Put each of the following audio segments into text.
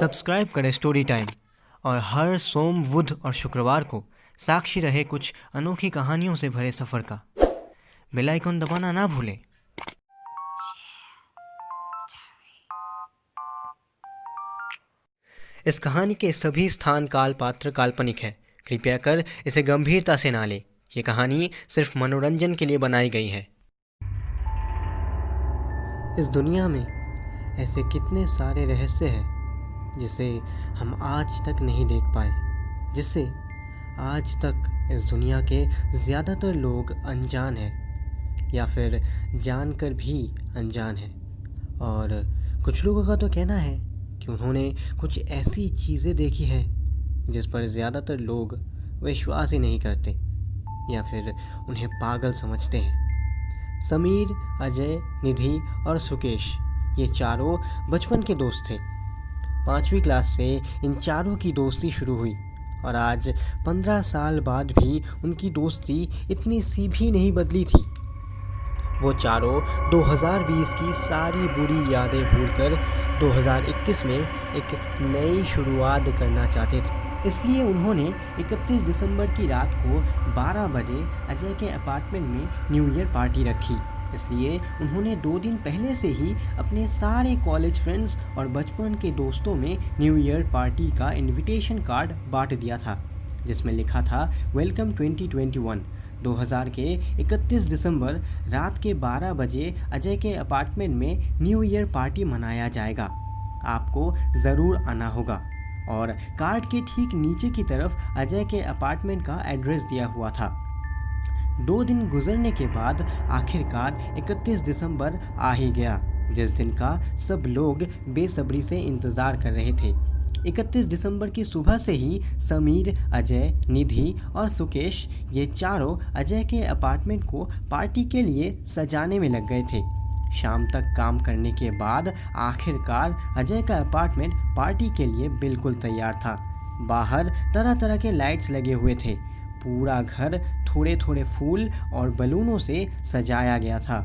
Subscribe करें story time और हर सोम, बुध और शुक्रवार को साक्षी रहे कुछ अनोखी कहानियों से भरे सफ़र का। बेल आइकन दबाना ना भूलें। इस कहानी के सभी स्थान, काल, पात्र काल्पनिक है। कृपया कर इसे गंभीरता से ना लें। ये कहानी सिर्फ मनोरंजन के लिए बनाई गई है। इस दुनिया में ऐसे कितने सारे रहस्य हैं जिसे हम आज तक नहीं देख पाए, जिससे आज तक इस दुनिया के ज़्यादातर लोग अनजान हैं या फिर जानकर भी अनजान हैं। और कुछ लोगों का तो कहना है कि उन्होंने कुछ ऐसी चीज़ें देखी हैं जिस पर ज़्यादातर लोग विश्वास ही नहीं करते या फिर उन्हें पागल समझते हैं। समीर, अजय, निधि और सुकेश ये चारों बचपन के दोस्त थे। 5वीं क्लास से इन चारों की दोस्ती शुरू हुई और आज 15 साल बाद भी उनकी दोस्ती इतनी सी भी नहीं बदली थी। वो चारों 2020 की सारी बुरी यादें भूलकर 2021 में एक नई शुरुआत करना चाहते थे। इसलिए उन्होंने 31 दिसंबर की रात को 12 बजे अजय के अपार्टमेंट में न्यू ईयर पार्टी रखी। इसलिए उन्होंने 2 दिन पहले से ही अपने सारे कॉलेज फ्रेंड्स और बचपन के दोस्तों में न्यू ईयर पार्टी का इनविटेशन कार्ड बांट दिया था, जिसमें लिखा था वेलकम 2021। 2000 के 31 दिसंबर रात के 12 बजे अजय के अपार्टमेंट में न्यू ईयर पार्टी मनाया जाएगा। आपको ज़रूर आना होगा। और कार्ड के ठीक नीचे की तरफ अजय के अपार्टमेंट का एड्रेस दिया हुआ था। 2 दिन गुजरने के बाद आखिरकार 31 दिसंबर आ ही गया, जिस दिन का सब लोग बेसब्री से इंतज़ार कर रहे थे। 31 दिसंबर की सुबह से ही समीर, अजय, निधि और सुकेश ये चारों अजय के अपार्टमेंट को पार्टी के लिए सजाने में लग गए थे। शाम तक काम करने के बाद आखिरकार अजय का अपार्टमेंट पार्टी के लिए बिल्कुल तैयार था। बाहर तरह तरह के लाइट्स लगे हुए थे। पूरा घर थोड़े थोड़े फूल और बलूनों से सजाया गया था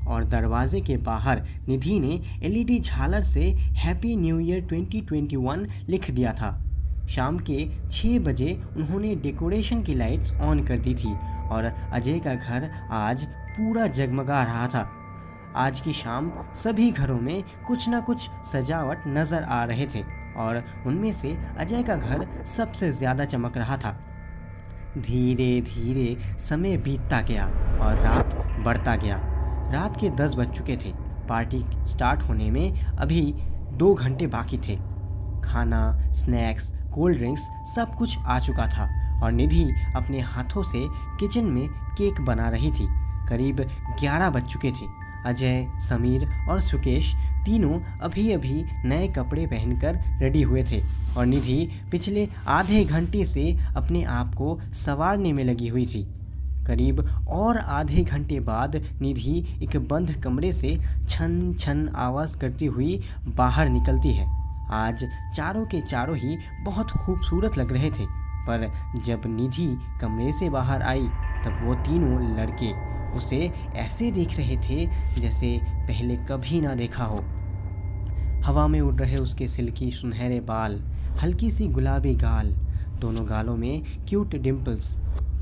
और दरवाजे के बाहर निधि ने एलईडी झालर से हैप्पी न्यू ईयर 2021 लिख दिया था। शाम के 6 बजे उन्होंने डेकोरेशन की लाइट्स ऑन कर दी थी और अजय का घर आज पूरा जगमगा रहा था। आज की शाम सभी घरों में कुछ ना कुछ सजावट नज़र आ रहे थे और उनमें से अजय का घर सबसे ज़्यादा चमक रहा था। धीरे धीरे समय बीतता गया और रात बढ़ता गया। रात के 10 बज चुके थे। पार्टी स्टार्ट होने में अभी 2 घंटे बाकी थे। खाना, स्नैक्स, कोल्ड ड्रिंक्स सब कुछ आ चुका था और निधि अपने हाथों से किचन में केक बना रही थी। करीब 11 बज चुके थे। अजय, समीर और सुकेश तीनों अभी अभी नए कपड़े पहनकर रेडी हुए थे और निधि पिछले आधे घंटे से अपने आप को संवारने में लगी हुई थी। करीब और आधे घंटे बाद निधि एक बंद कमरे से छन छन आवाज़ करती हुई बाहर निकलती है। आज चारों के चारों ही बहुत खूबसूरत लग रहे थे, पर जब निधि कमरे से बाहर आई तब वो तीनों लड़के उसे ऐसे देख रहे थे जैसे पहले कभी ना देखा हो। हवा में उड़ रहे उसके सिल्की सुनहरे बाल, हल्की सी गुलाबी गाल, दोनों गालों में क्यूट डिम्पल्स,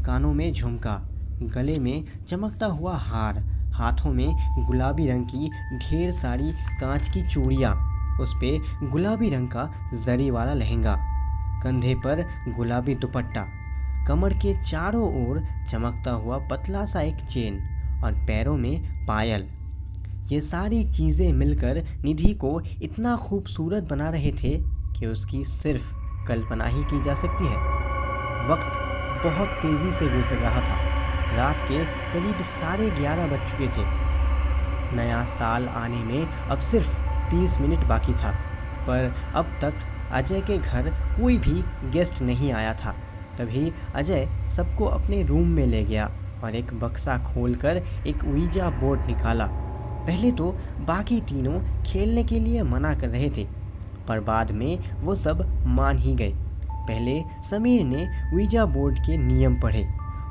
कानों में झुमका, गले में चमकता हुआ हार, हाथों में गुलाबी रंग की ढेर सारी कांच की चूड़ियाँ, उस पे गुलाबी रंग का जरी वाला लहंगा, कंधे पर गुलाबी दुपट्टा, कमर के चारों ओर चमकता हुआ पतला सा एक चेन और पैरों में पायल। ये सारी चीज़ें मिलकर निधि को इतना खूबसूरत बना रहे थे कि उसकी सिर्फ कल्पना ही की जा सकती है। वक्त बहुत तेज़ी से गुजर रहा था। रात के करीब 11:30 बज चुके थे। नया साल आने में अब सिर्फ 30 मिनट बाकी था, पर अब तक अजय के घर कोई भी गेस्ट नहीं आया था। तभी अजय सबको अपने रूम में ले गया और एक बक्सा खोलकर एक ouija बोर्ड निकाला। पहले तो बाकी तीनों खेलने के लिए मना कर रहे थे, पर बाद में वो सब मान ही गए। पहले समीर ने ouija बोर्ड के नियम पढ़े।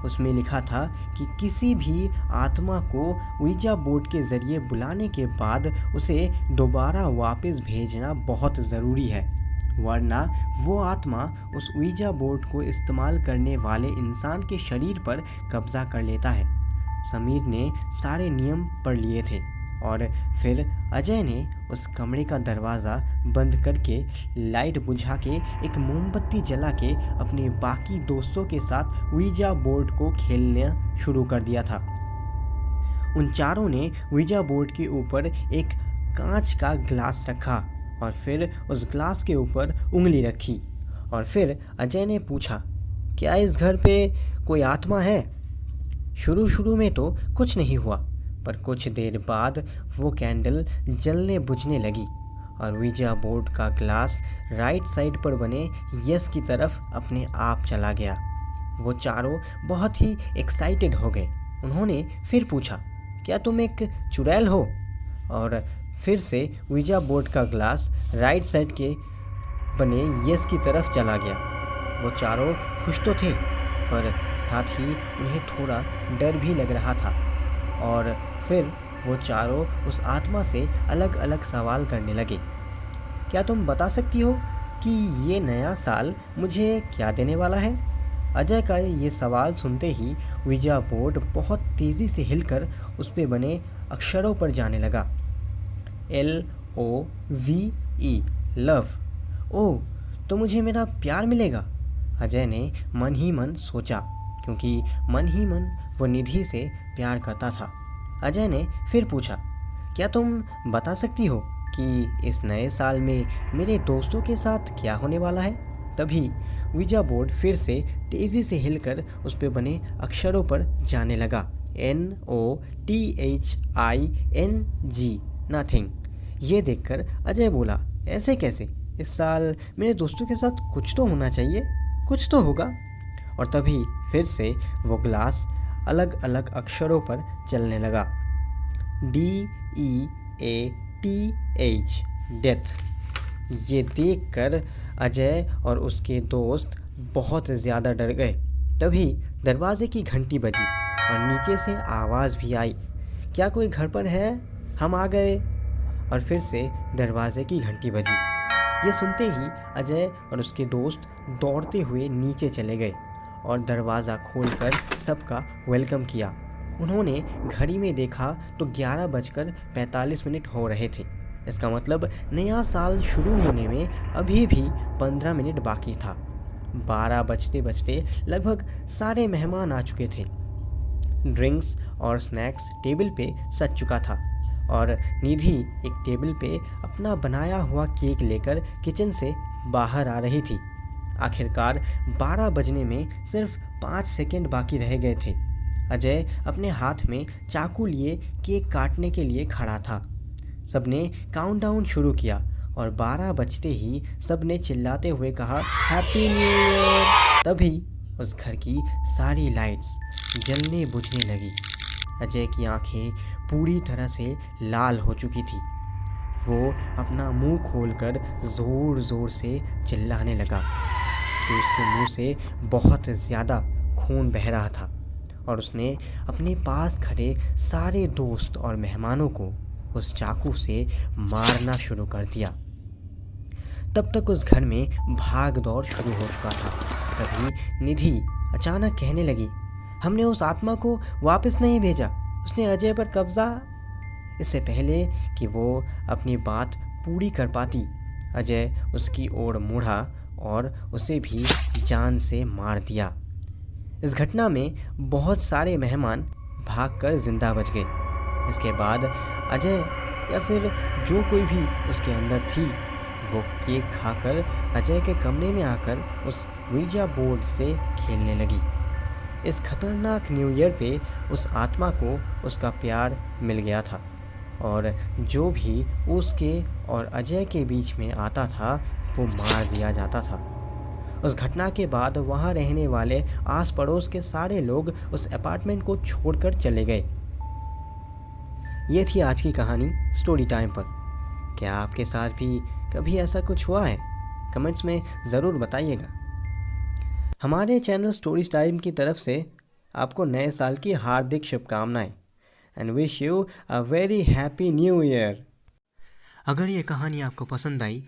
उसमें लिखा था कि किसी भी आत्मा को ouija बोर्ड के ज़रिए बुलाने के बाद उसे दोबारा वापस भेजना बहुत ज़रूरी है। वरना वो आत्मा उस ouija बोर्ड को इस्तेमाल करने वाले इंसान के शरीर पर कब्जा कर लेता है। समीर ने सारे नियम पढ़ लिए थे और फिर अजय ने उस कमरे का दरवाज़ा बंद करके लाइट बुझा के एक मोमबत्ती जला के अपने बाकी दोस्तों के साथ ouija बोर्ड को खेलना शुरू कर दिया था। उन चारों ने ouija बोर्ड के ऊपर एक कांच का ग्लास रखा और फिर उस ग्लास के ऊपर उंगली रखी और फिर अजय ने पूछा, क्या इस घर पे कोई आत्मा है? शुरू में तो कुछ नहीं हुआ, पर कुछ देर बाद वो कैंडल जलने बुझने लगी और ouija बोर्ड का ग्लास राइट साइड पर बने यस की तरफ अपने आप चला गया। वो चारों बहुत ही एक्साइटेड हो गए। उन्होंने फिर पूछा, क्या तुम एक चुड़ैल हो? और फिर से ouija बोर्ड का ग्लास राइट साइड के बने यस की तरफ चला गया। वो चारों खुश तो थे, पर साथ ही उन्हें थोड़ा डर भी लग रहा था। और फिर वो चारों उस आत्मा से अलग अलग सवाल करने लगे। क्या तुम बता सकती हो कि ये नया साल मुझे क्या देने वाला है? अजय का ये सवाल सुनते ही ouija बोर्ड बहुत तेज़ी से हिलकर उस पे बने अक्षरों पर जाने लगा। LOVE love. ओह, तो मुझे मेरा प्यार मिलेगा, अजय ने मन ही मन सोचा, क्योंकि मन ही मन वो निधि से प्यार करता था। अजय ने फिर पूछा, क्या तुम बता सकती हो कि इस नए साल में मेरे दोस्तों के साथ क्या होने वाला है? तभी ouija बोर्ड फिर से तेज़ी से हिलकर उस पे बने अक्षरों पर जाने लगा। NOTHING nothing. ये देखकर अजय बोला, ऐसे कैसे? इस साल मेरे दोस्तों के साथ कुछ तो होना चाहिए, कुछ तो होगा। और तभी फिर से वो ग्लास अलग अलग अक्षरों पर चलने लगा। DEATH death. ये देखकर अजय और उसके दोस्त बहुत ज़्यादा डर गए। तभी दरवाजे की घंटी बजी और नीचे से आवाज़ भी आई, क्या कोई घर पर है? हम आ गए। और फिर से दरवाजे की घंटी बजी। ये सुनते ही अजय और उसके दोस्त दौड़ते हुए नीचे चले गए और दरवाज़ा खोलकर सबका वेलकम किया। उन्होंने घड़ी में देखा तो 11:45 हो रहे थे। इसका मतलब नया साल शुरू होने में अभी भी 15 मिनट बाकी था। 12 बजते बजते लगभग सारे मेहमान आ चुके थे। ड्रिंक्स और स्नैक्स टेबल पे सज चुका था और निधि एक टेबल पे अपना बनाया हुआ केक लेकर किचन से बाहर आ रही थी। आखिरकार 12 बजने में सिर्फ 5 सेकंड बाकी रह गए थे। अजय अपने हाथ में चाकू लिए केक काटने के लिए खड़ा था। सबने काउंटडाउन शुरू किया और 12 बजते ही सबने चिल्लाते हुए कहा, हैप्पी न्यू ईयर। तभी उस घर की सारी लाइट्स जलने बुझने लगी। अजय की आंखें पूरी तरह से लाल हो चुकी थी। वो अपना मुंह खोलकर ज़ोर ज़ोर से चिल्लाने लगा कि उसके मुंह से बहुत ज़्यादा खून बह रहा था और उसने अपने पास खड़े सारे दोस्त और मेहमानों को उस चाकू से मारना शुरू कर दिया। तब तक उस घर में भाग दौड़ शुरू हो चुका था। तभी निधि अचानक कहने लगी, हमने उस आत्मा को वापस नहीं भेजा, उसने अजय पर कब्जा। इससे पहले कि वो अपनी बात पूरी कर पाती, अजय उसकी ओर मुड़ा और उसे भी जान से मार दिया। इस घटना में बहुत सारे मेहमान भागकर जिंदा बच गए। इसके बाद अजय या फिर जो कोई भी उसके अंदर थी, वो केक खाकर अजय के कमरे में आकर उस ouija बोर्ड से खेलने लगी। इस खतरनाक न्यू ईयर पे उस आत्मा को उसका प्यार मिल गया था और जो भी उसके और अजय के बीच में आता था वो मार दिया जाता था। उस घटना के बाद वहाँ रहने वाले आस पड़ोस के सारे लोग उस अपार्टमेंट को छोड़कर चले गए। ये थी आज की कहानी स्टोरी टाइम पर। क्या आपके साथ भी कभी ऐसा कुछ हुआ है? कमेंट्स में ज़रूर बताइएगा। हमारे चैनल स्टोरी टाइम की तरफ से आपको नए साल की हार्दिक शुभकामनाएं and wish you a very happy new year. अगर ये कहानी आपको पसंद आई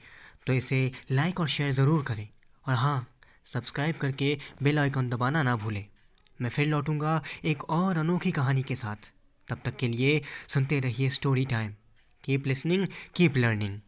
तो इसे लाइक और शेयर ज़रूर करें। और हाँ, सब्सक्राइब करके बेल आइकन दबाना ना भूलें। मैं फिर लौटूंगा एक और अनोखी कहानी के साथ। तब तक के लिए सुनते रहिए story time. Keep listening, keep learning.